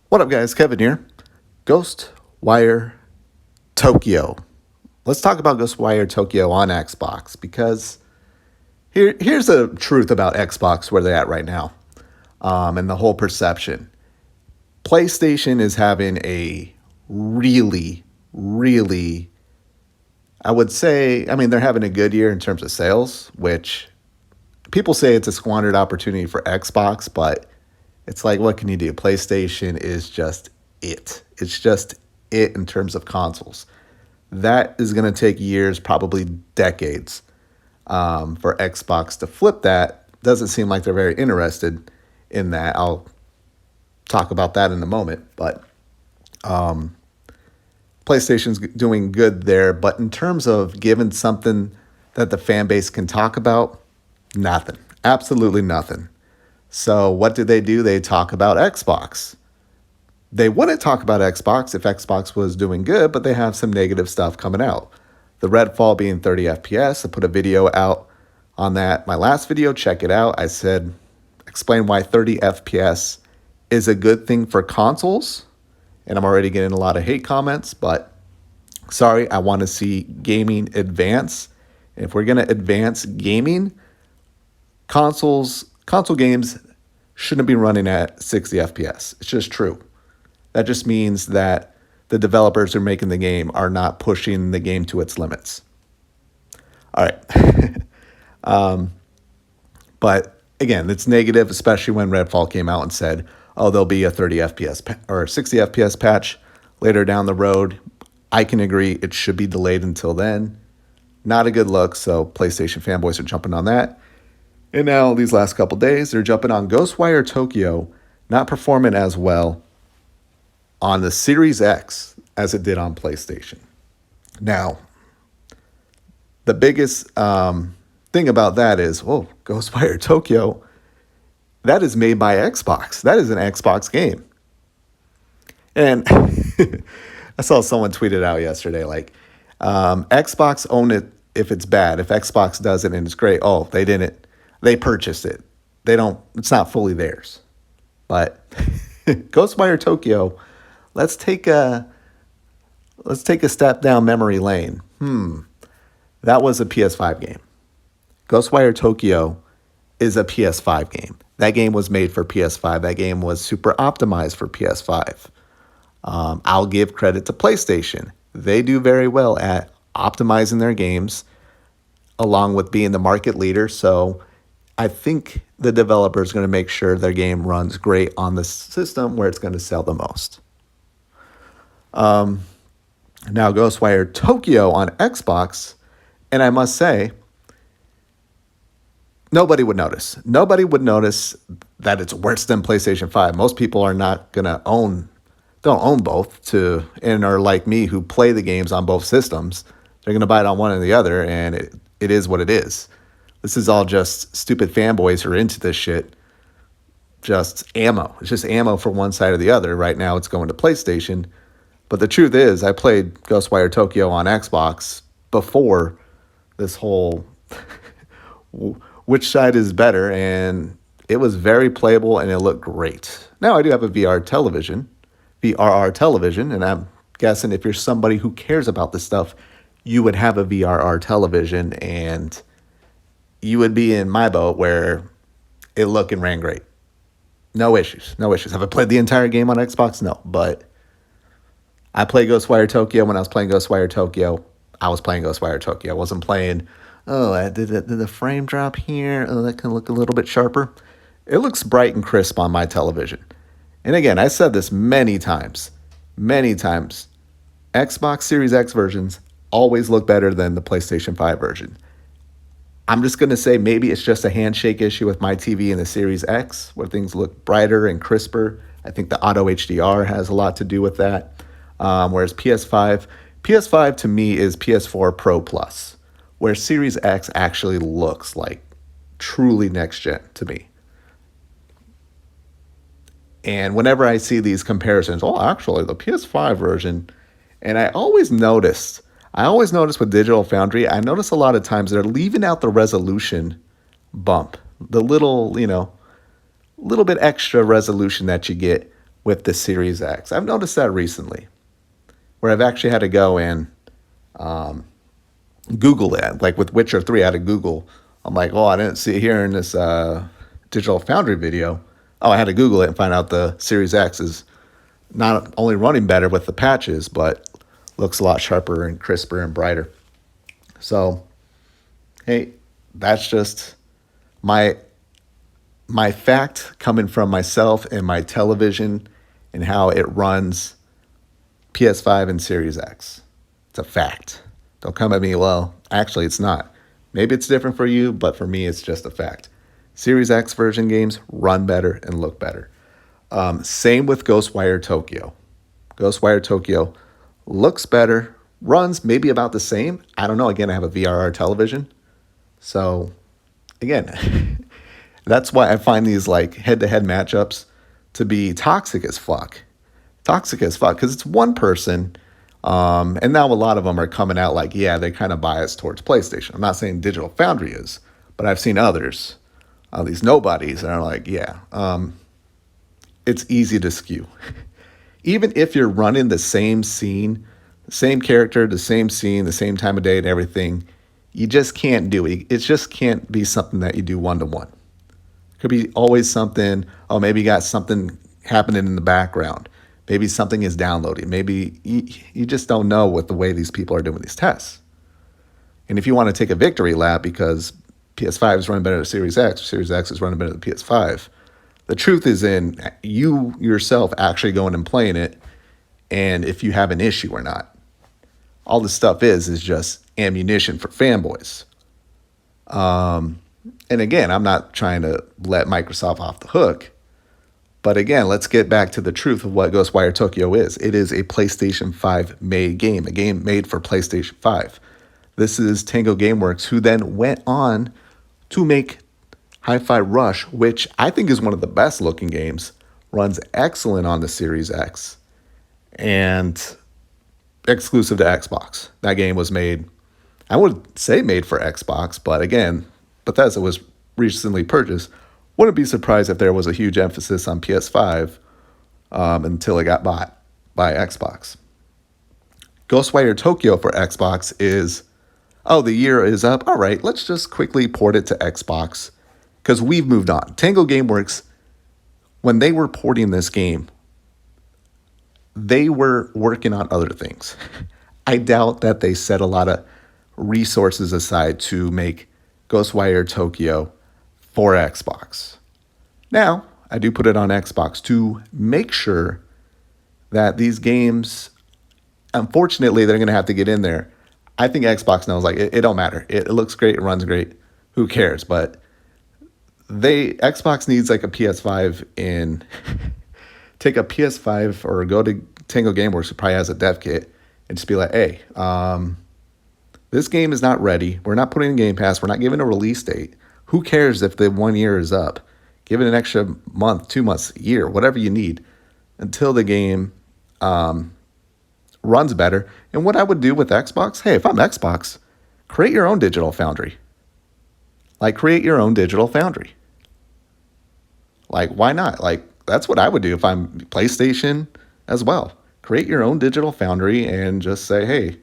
What up, guys? Kevin here. Ghostwire Tokyo. Let's talk about Ghostwire Tokyo on Xbox because here's the truth about Xbox where they're at right now, and the whole perception. PlayStation is having a really, I would say, they're having a good year in terms of sales, which people say it's a squandered opportunity for Xbox, but it's like, what can you do? PlayStation is just it. It's just it in terms of consoles. That is going to take years, probably decades, for Xbox to flip that. Doesn't seem like they're very interested in that. I'll talk about that in a moment. But PlayStation's doing good there. But in terms of giving something that the fan base can talk about, nothing. Absolutely nothing. So what do? They talk about Xbox. They wouldn't talk about Xbox if Xbox was doing good, but they have some negative stuff coming out. The Redfall being 30 FPS. I put a video out on that. My last video, check it out. I said, explain why 30 FPS is a good thing for consoles. And I'm already getting a lot of hate comments, but sorry, I want to see gaming advance. If we're going to advance gaming, console games shouldn't be running at 60 FPS. It's just true. That just means that the developers who are making the game are not pushing the game to its limits. All right. But again, it's negative, especially when Redfall came out and said, oh, there'll be a 30 FPS or 60 FPS patch later down the road. I can agree it should be delayed until then. Not a good look, so PlayStation fanboys are jumping on that. And now, these last couple days, they're jumping on Ghostwire Tokyo, not performing as well on the Series X as it did on PlayStation. Now, the biggest thing about that is, Ghostwire Tokyo, that is made by Xbox. That is an Xbox game. And I saw someone tweet it out yesterday, like, Xbox own it if it's bad. If Xbox does it and it's great, they didn't. They purchased it. It's not fully theirs. But Ghostwire Tokyo, let's take a step down memory lane. That was a PS5 game. Ghostwire Tokyo is a PS5 game. That game was made for PS5. That game was super optimized for PS5. I'll give credit to PlayStation. They do very well at optimizing their games along with being the market leader. So I think the developer is going to make sure their game runs great on the system where it's going to sell the most. Now, Ghostwire Tokyo on Xbox, and I must say, nobody would notice. Nobody would notice that it's worse than PlayStation 5. Most people are not going to don't own both, and are like me who play the games on both systems. They're going to buy it on one or the other, and it is what it is. This is all just stupid fanboys who are into this shit. Just ammo. It's just ammo for one side or the other. Right now it's going to PlayStation. But the truth is, I played Ghostwire Tokyo on Xbox before this whole which side is better, and it was very playable and it looked great. Now I do have a VRR television, and I'm guessing if you're somebody who cares about this stuff, you would have a VRR television, and you would be in my boat where it looked and ran great. No issues. Have I played the entire game on Xbox? No, but I played Ghostwire Tokyo. When I was playing Ghostwire Tokyo, I was playing Ghostwire Tokyo. I wasn't playing, did the frame drop here? Oh, that can look a little bit sharper. It looks bright and crisp on my television. And again, I said this many times. Xbox Series X versions always look better than the PlayStation 5 version. I'm just going to say maybe it's just a handshake issue with my TV and the Series X where things look brighter and crisper. I think the auto HDR has a lot to do with that. Whereas PS5 to me is PS4 Pro Plus, where Series X actually looks like truly next gen to me. And whenever I see these comparisons, actually the PS5 version, and I always notice with Digital Foundry, I notice a lot of times they're leaving out the resolution bump, the little bit extra resolution that you get with the Series X. I've noticed that recently, where I've actually had to go and Google it. Like with Witcher 3, I had to Google. I'm like, oh, I didn't see it here in this Digital Foundry video. Oh, I had to Google it and find out the Series X is not only running better with the patches, but looks a lot sharper and crisper and brighter. So, hey, that's just my fact coming from myself and my television and how it runs PS5 and Series X. It's a fact. Don't come at me, well, actually it's not. Maybe it's different for you, but for me it's just a fact. Series X version games run better and look better. Same with Ghostwire Tokyo. Ghostwire Tokyo looks better, runs maybe about the same. I don't know. Again, I have a VRR television. So, again, that's why I find these like head-to-head matchups to be toxic as fuck. Toxic as fuck, because it's one person. And now a lot of them are coming out like, yeah, they kind of bias towards PlayStation. I'm not saying Digital Foundry is, but I've seen others, these nobodies, and are like, yeah, it's easy to skew. Even if you're running the same scene, the same character, the same scene, the same time of day and everything, you just can't do it. It just can't be something that you do one-to-one. Could be always something, oh, maybe you got something happening in the background. Maybe something is downloading. Maybe you just don't know with the way these people are doing these tests. And if you want to take a victory lap because PS5 is running better than Series X, or Series X is running better than PS5, the truth is in you yourself actually going and playing it, and if you have an issue or not. All this stuff is just ammunition for fanboys. And again, I'm not trying to let Microsoft off the hook. But again, let's get back to the truth of what Ghostwire Tokyo is. It is a PlayStation 5 made game, a game made for PlayStation 5. This is Tango Gameworks, who then went on to make Hi-Fi Rush, which I think is one of the best looking games, runs excellent on the Series X, and exclusive to Xbox. That game was made, I would say made for Xbox, but again, Bethesda was recently purchased. Wouldn't be surprised if there was a huge emphasis on PS5 until it got bought by Xbox. Ghostwire Tokyo for Xbox is, oh, the year is up. All right, let's just quickly port it to Xbox because we've moved on. Tango Gameworks, when they were porting this game, they were working on other things. I doubt that they set a lot of resources aside to make Ghostwire Tokyo for Xbox. Now, I do put it on Xbox to make sure that these games, unfortunately, they're going to have to get in there. I think Xbox knows, like, it don't matter. It looks great. It runs great. Who cares? But Xbox needs like a PS5 in, take a PS5 or go to Tango Gameworks, who probably has a dev kit, and just be like, hey, this game is not ready. We're not putting in Game Pass. We're not giving a release date. Who cares if the 1 year is up? Give it an extra month, 2 months, a year, whatever you need until the game runs better. And what I would do with Xbox, hey, if I'm Xbox, create your own digital foundry. Like, create your own digital foundry. Like, why not? Like, that's what I would do if I'm PlayStation as well. Create your own digital foundry and just say, hey,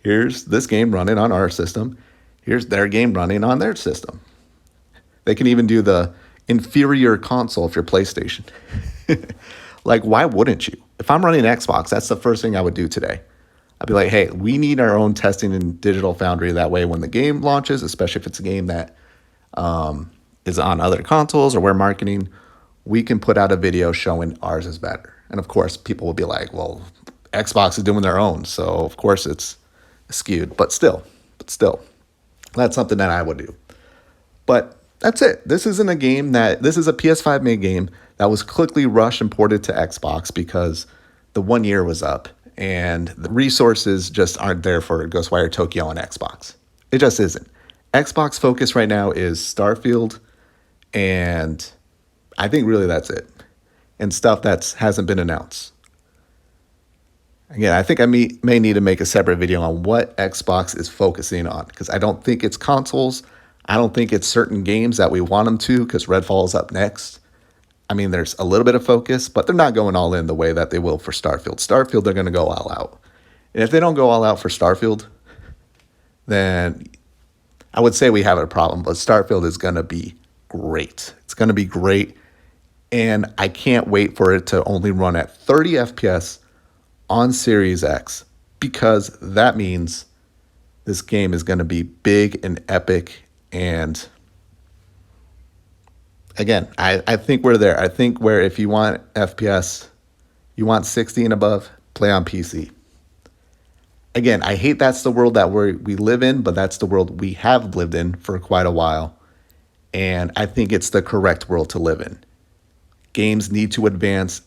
here's this game running on our system. Here's their game running on their system. They can even do the inferior console if you're PlayStation. Like, why wouldn't you? If I'm running Xbox, that's the first thing I would do today. I'd be like, hey, we need our own testing in Digital Foundry. That way, when the game launches, especially if it's a game that is on other consoles or we're marketing, we can put out a video showing ours is better. And of course, people will be like, well, Xbox is doing their own. So, of course, it's skewed. But still, that's something that I would do. But that's it. This is a PS5 made game that was quickly rushed and ported to Xbox because the 1 year was up and the resources just aren't there for Ghostwire Tokyo on Xbox. It just isn't. Xbox focus right now is Starfield, and I think really that's it. And stuff that hasn't been announced. Again, I think I may need to make a separate video on what Xbox is focusing on, because I don't think it's consoles. I don't think it's certain games that we want them to, because Redfall is up next. I mean, there's a little bit of focus, but they're not going all in the way that they will for Starfield. Starfield, they're going to go all out. And if they don't go all out for Starfield, then I would say we have a problem. But Starfield is going to be great. It's going to be great. And I can't wait for it to only run at 30 FPS on Series X, because that means this game is going to be big and epic. And again, I think we're there. I think where if you want FPS, you want 60 and above, play on PC. Again, I hate that's the world that we live in, but that's the world we have lived in for quite a while. And I think it's the correct world to live in. Games need to advance.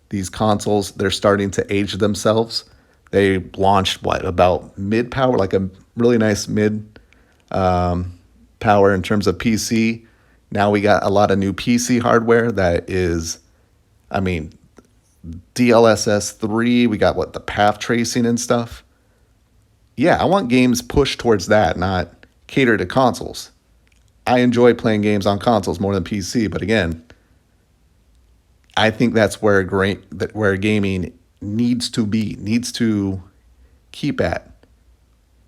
These consoles, they're starting to age themselves. They launched, about mid-power, like a really nice mid-power in terms of PC. Now we got a lot of new PC hardware that is, I mean, DLSS 3, we got the path tracing and stuff. Yeah, I want games pushed towards that, not cater to consoles. I enjoy playing games on consoles more than PC, but again, I think that's where gaming needs to keep at.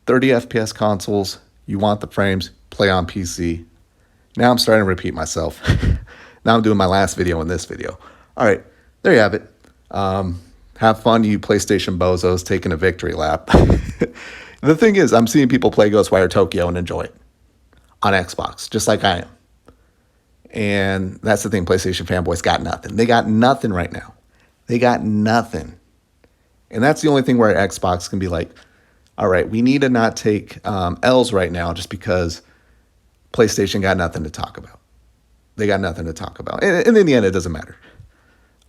30 FPS consoles, you want the frames, play on PC. Now I'm starting to repeat myself. Now I'm doing my last video in this video. All right, there you have it. Have fun, you PlayStation bozos, taking a victory lap. The thing is, I'm seeing people play Ghostwire Tokyo and enjoy it on Xbox, just like I am. And that's the thing, PlayStation fanboys got nothing. They got nothing right now. They got nothing. And that's the only thing where Xbox can be like, all right, we need to not take L's right now just because PlayStation got nothing to talk about. They got nothing to talk about. And in the end, it doesn't matter.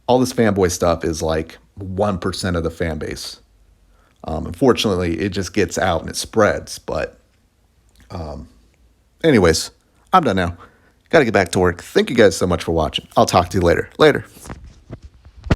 All this fanboy stuff is like 1% of the fan base. Unfortunately, it just gets out and it spreads. But anyways, I'm done now. Got to get back to work. Thank you guys so much for watching. I'll talk to you later. Later.